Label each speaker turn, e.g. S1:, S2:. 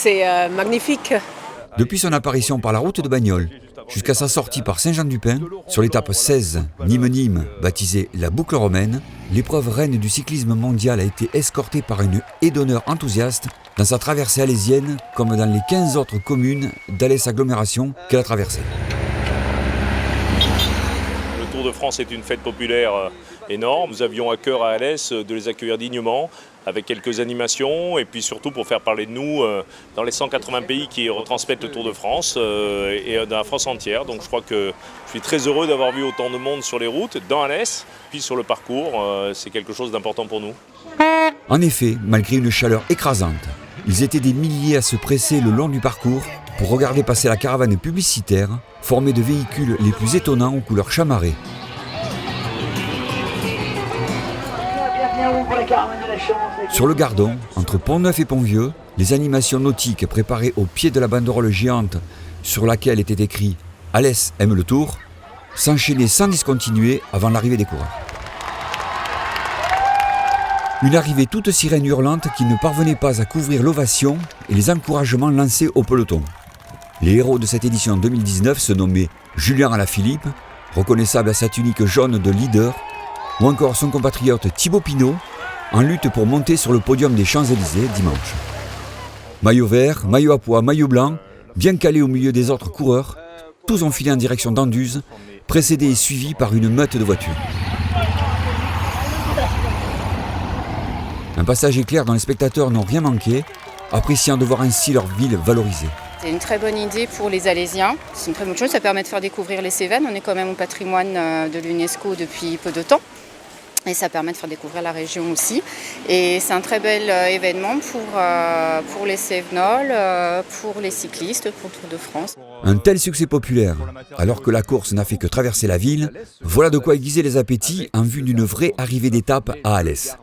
S1: C'est magnifique.
S2: Depuis son apparition par la route de Bagnols jusqu'à sa sortie par Saint-Jean-du-Pin, sur l'étape 16, Nîmes-Nîmes, baptisée la boucle romaine, l'épreuve reine du cyclisme mondial a été escortée par une haie d'honneur enthousiaste dans sa traversée alésienne comme dans les 15 autres communes d'Alès Agglomération qu'elle a traversées.
S3: Le Tour de France est une fête populaire énorme. Nous avions à cœur à Alès de les accueillir dignement, avec quelques animations, et puis surtout pour faire parler de nous dans les 180 pays qui retransmettent le Tour de France et dans la France entière. Donc je crois que je suis très heureux d'avoir vu autant de monde sur les routes, dans Alès, puis sur le parcours. C'est quelque chose d'important pour nous.
S2: En effet, malgré une chaleur écrasante, ils étaient des milliers à se presser le long du parcours pour regarder passer la caravane publicitaire, formée de véhicules les plus étonnants aux couleurs chamarrées. Sur le Gardon, entre Pont-Neuf et Pont-Vieux, les animations nautiques préparées au pied de la banderole géante sur laquelle était écrit « Alès aime le Tour » s'enchaînaient sans discontinuer avant l'arrivée des coureurs. Une arrivée toute sirène hurlante qui ne parvenait pas à couvrir l'ovation et les encouragements lancés au peloton. Les héros de cette édition 2019 se nommaient Julien Alaphilippe, reconnaissable à sa tunique jaune de leader, ou encore son compatriote Thibaut Pinot, en lutte pour monter sur le podium des Champs-Élysées dimanche. Maillot vert, maillot à pois, maillot blanc, bien calés au milieu des autres coureurs, tous ont filé en direction d'Anduze, précédés et suivis par une meute de voitures. Un passage éclair dont les spectateurs n'ont rien manqué, appréciant de voir ainsi leur ville valorisée.
S4: C'est une très bonne idée pour les Alésiens. C'est une très bonne chose, ça permet de faire découvrir les Cévennes. On est quand même au patrimoine de l'UNESCO depuis peu de temps. Et ça permet de faire découvrir la région aussi. Et c'est un très bel événement pour les Cévenols, pour les cyclistes, pour le Tour de France.
S2: Un tel succès populaire, alors que la course n'a fait que traverser la ville, voilà de quoi aiguiser les appétits en vue d'une vraie arrivée d'étape à Alès.